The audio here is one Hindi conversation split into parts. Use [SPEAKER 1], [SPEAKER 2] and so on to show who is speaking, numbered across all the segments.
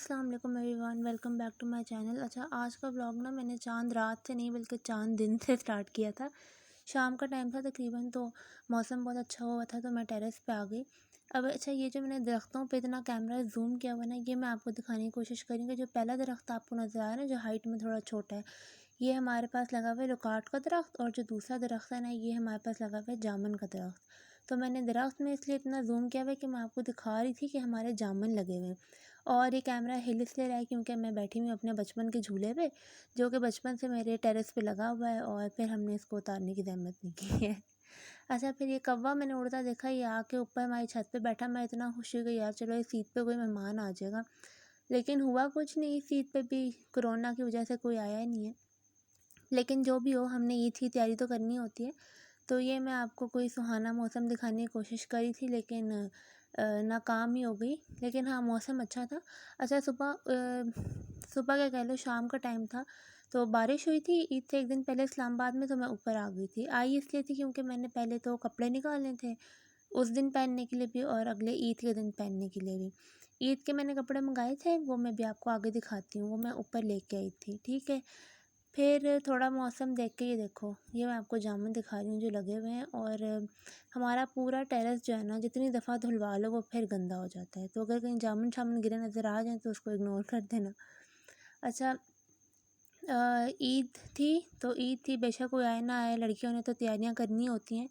[SPEAKER 1] अस्सलाम वालेकुम everyone, welcome back to my channel. अच्छा, आज का व्लॉग ना मैंने चांद रात से नहीं बल्कि चांद दिन से स्टार्ट किया था। शाम का टाइम था तकरीबन, तो मौसम बहुत अच्छा हुआ था तो मैं टेरेस पे आ गई। अब अच्छा, ये जो मैंने दरख्तों पे इतना कैमरा जूम किया हुआ ना, ये मैं आपको दिखाने की कोशिश करूँगी। जो पहला दरख्त आपको नज़र आ रहा है ना, जो हाइट में थोड़ा छोटा है, ये हमारे पास लगा हुआ है लोकाट का दरख्त। और जो दूसरा दरख्त है ना, ये हमारे पास लगा हुआ है जामुन का दरख्त। तो मैंने दरख्त में इसलिए इतना जूम किया हुआ है कि मैं आपको दिखा रही थी कि हमारे जामुन लगे हुए हैं। और ये कैमरा हिल इसलिए रहा है क्योंकि मैं बैठी हुई हूँ अपने बचपन के झूले पे, जो कि बचपन से मेरे टेरेस पे लगा हुआ है, और फिर हमने इसको उतारने की ज़हमत नहीं की है। अच्छा, फिर ये कौवा मैंने उड़ता देखा, ये आके ऊपर हमारी छत पे बैठा। मैं इतना खुश हुई कि यार चलो इस ईद पे कोई मेहमान आ जाएगा, लेकिन हुआ कुछ नहीं। इस ईद पे भी कोरोना की वजह से कोई आया ही नहीं है। लेकिन जो भी हो, हमने ईद की तैयारी तो करनी होती है। तो ये मैं आपको कोई सुहाना मौसम दिखाने की कोशिश करी थी, लेकिन नाकाम ही हो गई। लेकिन हाँ, मौसम अच्छा था। अच्छा, सुबह क्या कह लो, शाम का टाइम था तो बारिश हुई थी। ईद से एक दिन पहले इस्लामाबाद में, तो मैं ऊपर आ गई थी। आई इसलिए थी क्योंकि मैंने पहले तो कपड़े निकालने थे उस दिन पहनने के लिए भी, और अगले ईद के दिन पहनने के लिए भी। ईद के मैंने कपड़े मंगाए थे, वो मैं भी आपको आगे दिखाती हूँ। वो मैं ऊपर लेके आई थी, ठीक है। फिर थोड़ा मौसम देख के, ये देखो, ये मैं आपको जामुन दिखा रही हूँ जो लगे हुए हैं। और हमारा पूरा टेरेस जो है ना, जितनी दफ़ा धुलवा लो वो फिर गंदा हो जाता है। तो अगर कहीं जामुन शामुन गिरे नज़र आ जाए तो उसको इग्नोर कर देना। अच्छा, ईद थी तो ईद थी, बेशक कोई आए ना आए, लड़कियों ने तो तैयारियां करनी होती हैं।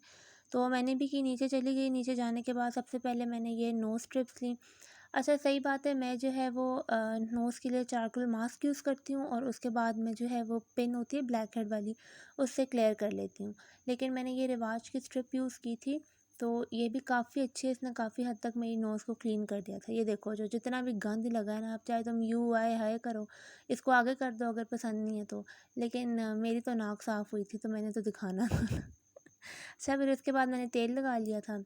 [SPEAKER 1] तो मैंने भी की, नीचे चली गई। नीचे जाने के बाद सबसे पहले मैंने ये नोज़ स्ट्रिप्स ली। अच्छा, सही बात है, मैं जो है वो नोज़ के लिए चारकोल मास्क यूज़ करती हूँ, और उसके बाद में जो है वो पिन होती है ब्लैक हेड वाली, उससे क्लियर कर लेती हूँ। लेकिन मैंने ये रिवाज की स्ट्रिप यूज़ की थी, तो ये भी काफ़ी अच्छी है। इसने काफ़ी हद तक मेरी नोज़ को क्लीन कर दिया था। ये देखो, जो जितना भी गंद लगा है ना, आप चाहे तुम यू आए हाय करो, इसको आगे कर दो अगर पसंद नहीं है तो। लेकिन मेरी तो नाक साफ़ हुई थी तो मैंने तो दिखाना था। अच्छा, फिर उसके बाद मैंने तेल लगा लिया था।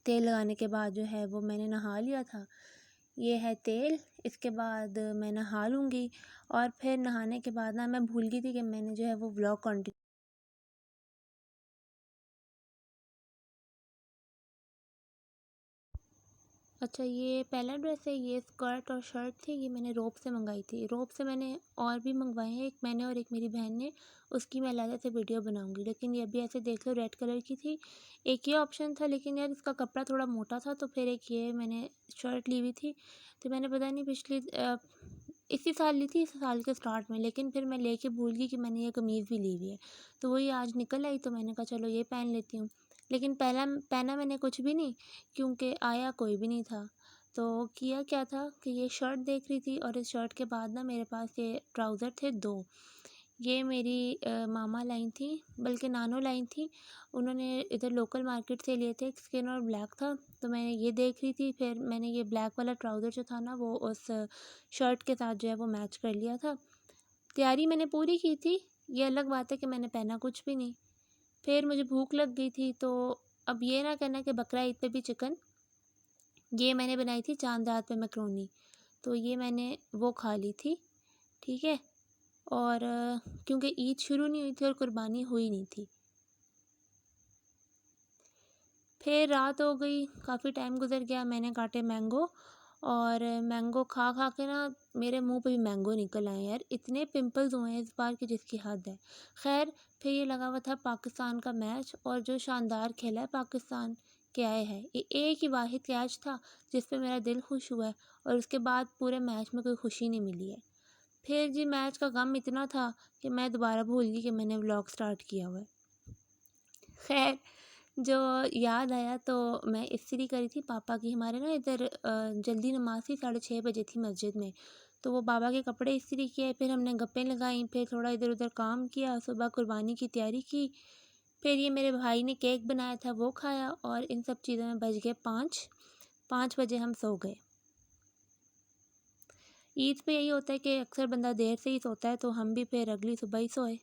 [SPEAKER 1] तेल लगाने के बाद जो है वो मैंने नहा लिया था। ये है तेल। इसके बाद मैं नहा लूँगी, और फिर नहाने के बाद ना, मैं भूल गई थी कि मैंने जो है वो व्लॉग कंटिन्यू। अच्छा, ये पहला ड्रेस है, ये स्कर्ट और शर्ट थी, ये मैंने रोब से मंगाई थी। रोब से मैंने और भी मंगवाए हैं, एक मैंने और एक मेरी बहन ने। उसकी मैं अलग से वीडियो बनाऊंगी। लेकिन ये भी ऐसे देख लो, रेड कलर की थी। एक ये ऑप्शन था, लेकिन यार इसका कपड़ा थोड़ा मोटा था, तो फिर एक ये मैंने शर्ट ली हुई थी। तो मैंने पता नहीं इसी साल ली थी, इस साल के स्टार्ट में, लेकिन फिर मैं लेके भूल गई कि मैंने ये कमीज़ भी ली हुई है। तो वही आज निकल आई, तो मैंने कहा चलो ये पहन लेती हूँ। लेकिन पहला पहना मैंने कुछ भी नहीं, क्योंकि आया कोई भी नहीं था। तो किया क्या था कि ये शर्ट देख रही थी, और इस शर्ट के बाद ना मेरे पास ये ट्राउज़र थे 2। ये मेरी मामा लाई थी, बल्कि नानो लाई थी। उन्होंने इधर लोकल मार्केट से लिए थे, एक स्किन और ब्लैक था। तो मैंने ये देख रही थी, फिर मैंने ये ब्लैक वाला ट्राउज़र जो था ना, वो उस शर्ट के साथ जो है वो मैच कर लिया था। तैयारी मैंने पूरी की थी, ये अलग बात है कि मैंने पहना कुछ भी नहीं। फिर मुझे भूख लग गई थी, तो अब ये ना कहना कि बकरा ईद पे भी चिकन। ये मैंने बनाई थी चांद रात पे मैक्रोनी, तो ये मैंने वो खा ली थी, ठीक है। और क्योंकि ईद शुरू नहीं हुई थी और कुर्बानी हुई नहीं थी। फिर रात हो गई, काफ़ी टाइम गुजर गया, मैंने काटे मैंगो। और मैंगो खा खा के ना मेरे मुंह पे भी मैंगो निकल आए यार, इतने पिंपल्स हुए हैं इस बार की जिसकी हद है। खैर, फिर ये लगा हुआ था पाकिस्तान का मैच, और जो शानदार खेला है पाकिस्तान के आए हैं, ये एक ही वाहिद कैच था जिस पे मेरा दिल खुश हुआ है। और उसके बाद पूरे मैच में कोई खुशी नहीं मिली है। फिर जी मैच का गम इतना था कि मैं दोबारा भूल गई कि मैंने व्लॉग स्टार्ट किया हुआ है। खैर, जो याद आया तो मैं इस्त्री करी थी पापा की। हमारे ना इधर जल्दी नमाज थी, 6:30 थी मस्जिद में। तो वो बाबा के कपड़े इस्त्री किए, फिर हमने गप्पें लगाई, फिर थोड़ा इधर उधर काम किया, सुबह कुर्बानी की तैयारी की। फिर ये मेरे भाई ने केक बनाया था, वो खाया, और इन सब चीज़ों में बज गए 5। 5 बजे हम सो गए। ईद पे यही होता है कि अक्सर बंदा देर से ही सोता है, तो हम भी फिर अगली सुबह ही सोए।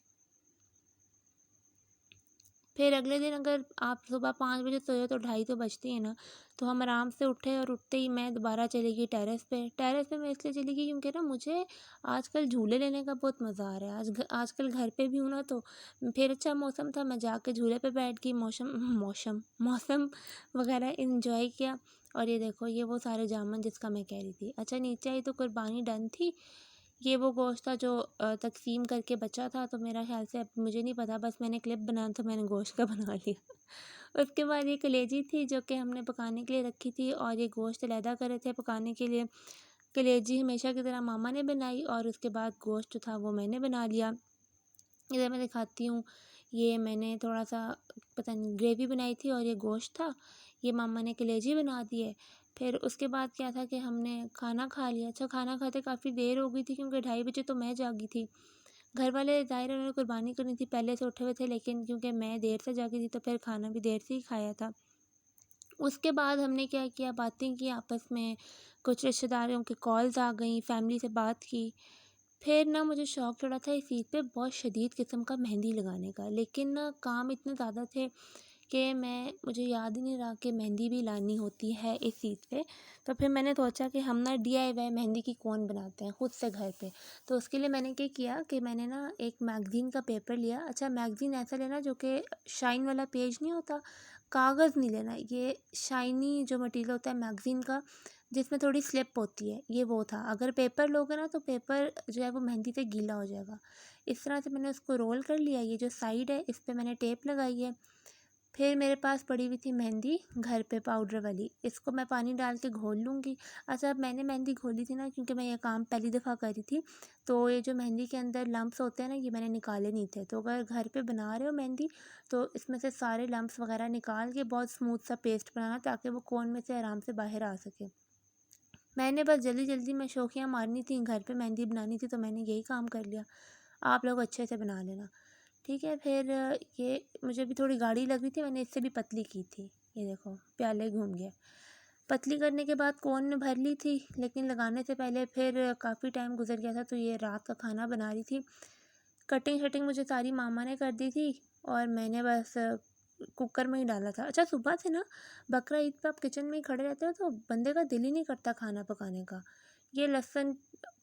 [SPEAKER 1] फिर अगले दिन अगर आप सुबह 5 बजे सोए हो तो 2:30 तो बजती है ना, तो हम आराम से उठे और उठते ही मैं दोबारा चली गई टेरेस पे। टेरेस पे मैं इसलिए चली गई क्योंकि ना मुझे आजकल झूले लेने का बहुत मज़ा आ रहा है। आजकल घर पे भी हूँ ना, तो फिर अच्छा मौसम था, मैं जाके झूले पे बैठ गई, मौसम वगैरह एन्जॉय किया। और ये देखो, ये वो सारे जामुन जिसका मैं कह रही थी। अच्छा, नीचे आई तो कुर्बानी डन थी। ये वो गोश्त था जो तक़सीम करके बचा था, तो मेरा ख़्याल से, अब मुझे नहीं पता, बस मैंने क्लिप बनाया तो मैंने गोश्त का बना लिया। उसके बाद ये कलेजी थी जो कि हमने पकाने के लिए रखी थी, और ये गोश्त अलहदा कर रहे थे पकाने के लिए। कलेजी हमेशा की तरह मामा ने बनाई, और उसके बाद गोश्त जो था वो मैंने बना लिया। इधर मैं दिखाती हूँ, ये मैंने थोड़ा सा पता नहीं ग्रेवी बनाई थी, और ये गोश्त था। ये मामा ने कलेजी बना दिए। फिर उसके बाद क्या था कि हमने खाना खा लिया। अच्छा, खाना खाते काफ़ी देर हो गई थी क्योंकि 2:30 बजे तो मैं जागी थी। घर वाले ज़ाहिर है उन्होंने कुर्बानी करनी थी, पहले से उठे हुए थे, लेकिन क्योंकि मैं देर से जागी थी तो फिर खाना भी देर से ही खाया था। उसके बाद हमने क्या किया, बातें की आपस में, कुछ रिश्तेदारों की कॉल्स आ गईं, फैमिली से बात की। फिर ना मुझे शौक़ चढ़ा था इस ईद पे बहुत शदीद किस्म का मेहंदी लगाने का, लेकिन ना काम इतने ज़्यादा थे कि मुझे याद ही नहीं रहा कि मेहंदी भी लानी होती है इस ईद पे। तो फिर मैंने सोचा कि हम ना DIY मेहंदी की कोन बनाते हैं खुद से घर पे। तो उसके लिए मैंने क्या किया कि मैंने ना एक मैगज़ीन का पेपर लिया। अच्छा, मैगज़ीन ऐसा लेना जो कि शाइन वाला पेज नहीं होता, कागज़ नहीं लेना, ये शाइनी जो मटीरियल होता है मैगज़ीन का, जिसमें थोड़ी स्लिप होती है, ये वो था। अगर पेपर लोगे ना तो पेपर जो है वो मेहंदी से गीला हो जाएगा। इस तरह से मैंने उसको रोल कर लिया। ये जो साइड है इस पे मैंने टेप लगाई है। फिर मेरे पास पड़ी हुई थी मेहंदी घर पे पाउडर वाली, इसको मैं पानी डाल के घोल लूँगी। अच्छा, अब मैंने मेहंदी घोली थी ना, क्योंकि मैं ये काम पहली दफ़ा करी थी, तो ये जो मेहंदी के अंदर लम्प्स होते हैं ना, ये मैंने निकाले नहीं थे। तो अगर घर पे बना रहे हो मेहंदी, तो इसमें से सारे लम्प्स वगैरह निकाल के बहुत स्मूथ सा पेस्ट बनाना, ताकि वो कोन में से आराम से बाहर आ सके। मैंने बस जल्दी में शौकियाँ मारनी थी, घर पे मेहंदी बनानी थी, तो मैंने यही काम कर लिया। आप लोग अच्छे से बना लेना, ठीक है। फिर ये मुझे भी थोड़ी गाढ़ी लग रही थी, मैंने इससे भी पतली की थी। ये देखो, प्याले घूम गया। पतली करने के बाद कोन में भर ली थी, लेकिन लगाने से पहले फिर काफ़ी टाइम गुजर गया था, तो ये रात का खाना बना रही थी। कटिंग शटिंग मुझे सारी मामा ने कर दी थी, और मैंने बस कुकर में ही डाला था। अच्छा, सुबह से ना बकरा ईद पे आप किचन में ही खड़े रहते हो तो बंदे का दिल ही नहीं करता खाना पकाने का। ये लहसुन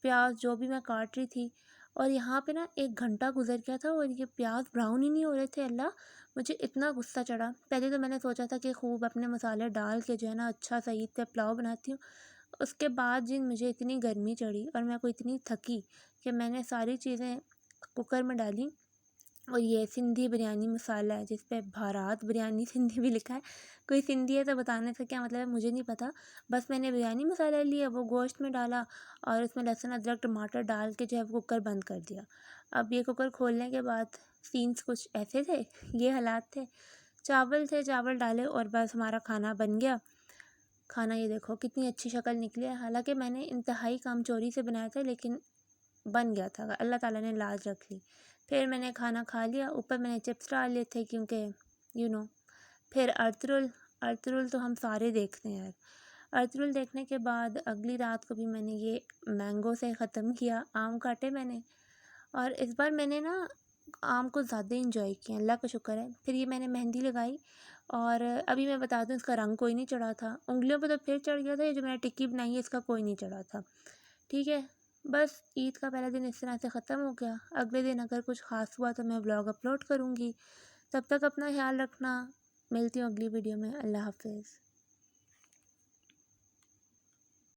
[SPEAKER 1] प्याज जो भी मैं काट रही थी, और यहाँ पे ना 1 घंटा गुजर गया था और ये प्याज ब्राउन ही नहीं हो रहे थे। अल्लाह, मुझे इतना गुस्सा चढ़ा। पहले तो मैंने सोचा था कि खूब अपने मसाले डाल के जो है ना अच्छा सा ईद पे पुलाव बनाती हूँ। उसके बाद जिन मुझे इतनी गर्मी चढ़ी और मैं को इतनी थकी कि मैंने सारी चीज़ें कुकर में डाली। और ये सिंधी बिरयानी मसाला है जिस पे बारात बिरयानी सिंधी भी लिखा है। कोई सिंधी है तो बताने से क्या मतलब है, मुझे नहीं पता। बस मैंने बिरयानी मसाला लिया, वो गोश्त में डाला, और उसमें लहसुन अदरक टमाटर डाल के जो है वो कुकर बंद कर दिया। अब ये कुकर खोलने के बाद सीन्स कुछ ऐसे थे, ये हालात थे। चावल डाले और बस हमारा खाना बन गया। खाना ये देखो कितनी अच्छी शक्ल निकली है। हालांकि मैंने इंतहाई कामचोरी से बनाया था, लेकिन बन गया था, अल्लाह ताला ने लाज रख ली। फिर मैंने खाना खा लिया, ऊपर मैंने चिप्स डाल लिए थे क्योंकि यू नो। फिर अर्तुरुल तो हम सारे देखते हैं यार। अर्तुरुल देखने के बाद अगली रात को भी मैंने ये मैंगो से ख़त्म किया। आम काटे मैंने, और इस बार मैंने ना आम को ज़्यादा इंजॉय किया, अल्लाह का शुक्र है। फिर ये मैंने मेहंदी लगाई, और अभी मैं बता दूँ इसका रंग कोई नहीं चढ़ा था, उंगलियों पे तो फिर चढ़ गया था। ये जो मैंने टिक्की बनाई है इसका कोई नहीं चढ़ा था, ठीक है। बस ईद का पहला दिन इस तरह से ख़त्म हो गया। अगले दिन अगर कुछ ख़ास हुआ तो मैं व्लॉग अपलोड करूँगी। तब तक अपना ख्याल रखना। मिलती हूँ अगली वीडियो में। अल्लाह हाफ़िज़।